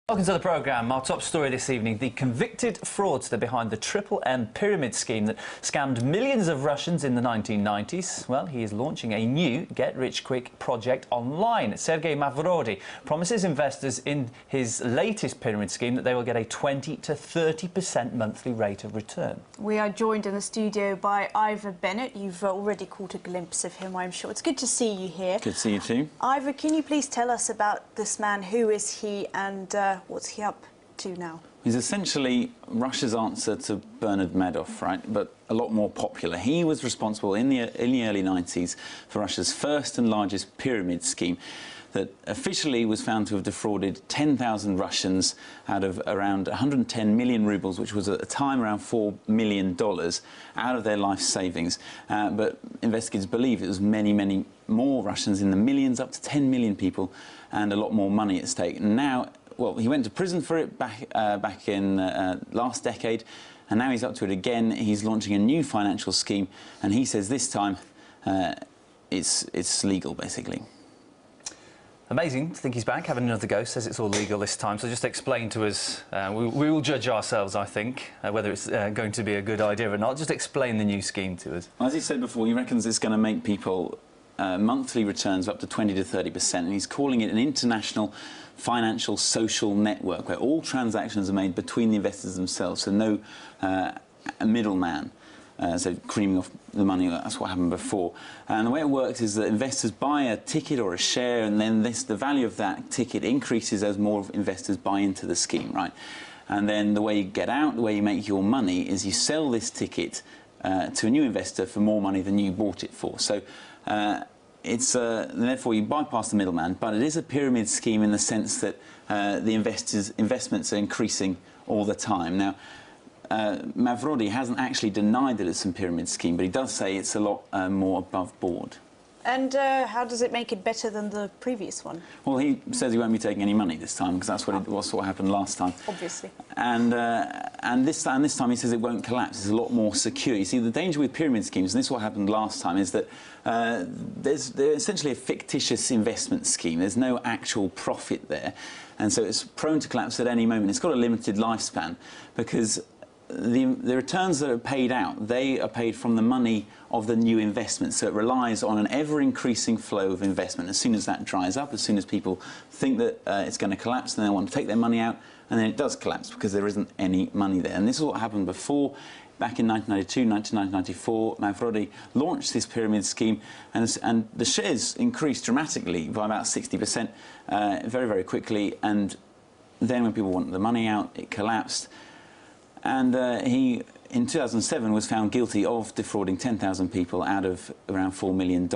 Welcome to the programme. Our top story this evening, the convicted fraudster behind the MMM pyramid scheme that scammed millions of Russians in the 1990s. Well, he is launching a new get-rich-quick project online. Sergei Mavrodi promises investors in his latest pyramid scheme that they will get a 20 to 30% monthly rate of return. We are joined in the studio by Ivor Bennett. You've already caught a glimpse of him, I'm sure. It's good to see you here. Good to see you too. Ivor, can you please tell us about this man? Who is he and what's he up to now? He's essentially Russia's answer to Bernard Madoff, right? But a lot more popular. He was responsible in the early 90s for Russia's first and largest pyramid scheme that officially was found to have defrauded 10,000 Russians out of around 110 million rubles, which was at the time around $4 million, out of their life savings. But investigators believe it was many, many more Russians, in the millions, up to 10 million people, and a lot more money at stake. Now, well, he went to prison for it back in last decade, and now he's up to it again. He's launching a new financial scheme, and he says this time it's legal, basically. Amazing to think he's back, having another go. Says it's all legal this time. So just explain to us, we will judge ourselves, I think, whether it's going to be a good idea or not. Just explain the new scheme to us. As he said before, he reckons it's going to make people monthly returns of up to 20 to 30%, and he's calling it an international financial social network where all transactions are made between the investors themselves, so no middleman. So creaming off the money, that's what happened before. And the way it works is that investors buy a ticket or a share, and then the value of that ticket increases as more investors buy into the scheme, right? And then the way you get out, the way you make your money, is you sell this ticket to a new investor for more money than you bought it for. So therefore you bypass the middleman, but it is a pyramid scheme in the sense that the investments are increasing all the time. Now, Mavrodi hasn't actually denied that it's a pyramid scheme, but he does say it's a lot more above board. And how does it make it better than the previous one? Well, he says he won't be taking any money this time, because that's what happened last time. Obviously. And this time he says it won't collapse. It's a lot more secure. You see, the danger with pyramid schemes, and this is what happened last time, is that they're essentially a fictitious investment scheme. There's no actual profit there, and so it's prone to collapse at any moment. It's got a limited lifespan, because the returns that are paid out, they are paid from the money of the new investment. So it relies on an ever-increasing flow of investment. As soon as that dries up, as soon as people think that it's going to collapse, then they want to take their money out, and then it does collapse because there isn't any money there. And this is what happened before. Back in 1992, 1994, Mavrodi launched this pyramid scheme, and the shares increased dramatically by about 60%, very, very quickly. And then when people wanted the money out, it collapsed. And he, in 2007, was found guilty of defrauding 10,000 people out of around $4 million.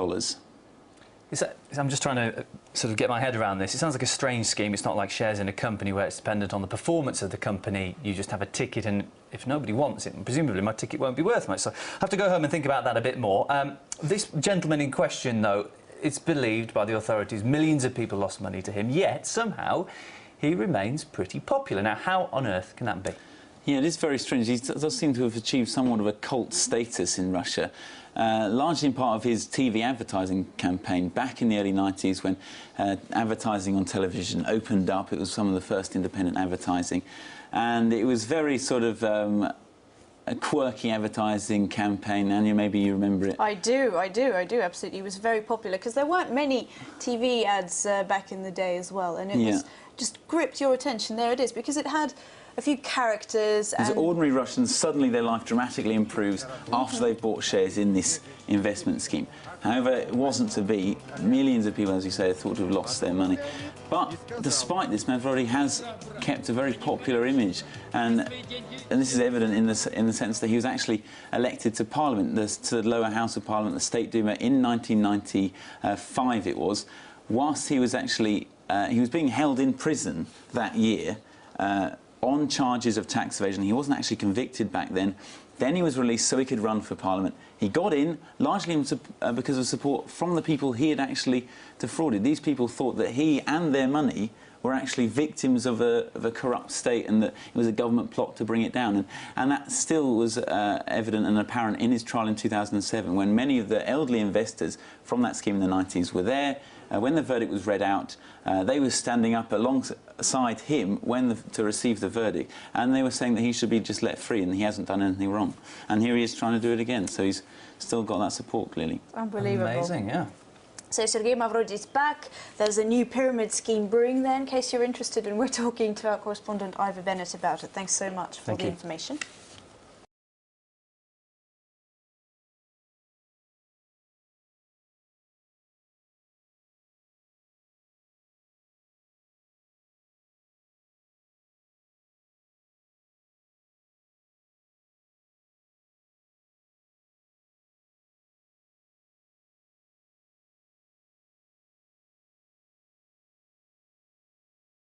I'm just trying to sort of get my head around this. It sounds like a strange scheme. It's not like shares in a company where it's dependent on the performance of the company. You just have a ticket, and if nobody wants it, presumably my ticket won't be worth much. So I have to go home and think about that a bit more. This gentleman in question, though, it's believed by the authorities millions of people lost money to him, yet somehow he remains pretty popular. Now, how on earth can that be? Yeah, it is very strange. He does seem to have achieved somewhat of a cult status in Russia, largely in part of his TV advertising campaign back in the early 90s, when advertising on television opened up. It was some of the first independent advertising, and it was very sort of a quirky advertising campaign. Anya, maybe you remember it? I do, absolutely. It was very popular, because there weren't many TV ads back in the day as well, and it was just gripped your attention. There it is, because it had a few characters. As ordinary Russians, suddenly their life dramatically improves after they've bought shares in this investment scheme. However, it wasn't to be. Millions of people, as you say, are thought to have lost their money. But despite this, Mavrodi has kept a very popular image, and this is evident in the sense that he was actually elected to Parliament, to the lower house of Parliament, the State Duma, in 1995 it was, whilst he was actually he was being held in prison that year on charges of tax evasion. He wasn't actually convicted back then. Then he was released so he could run for Parliament. He got in largely because of support from the people he had actually defrauded. These people thought that he and their money were actually victims of a corrupt state, and that it was a government plot to bring it down. And that still was evident and apparent in his trial in 2007, when many of the elderly investors from that scheme in the 90s were there, when the verdict was read out, they were standing up alongside him to receive the verdict, and they were saying that he should be just let free and he hasn't done anything wrong. And here he is trying to do it again, so he's still got that support, clearly. Unbelievable. Amazing, yeah. So Sergei Mavrodi is back. There's a new pyramid scheme brewing there, in case you're interested, and we're talking to our correspondent Ivor Bennett about it. Thanks so much for the information.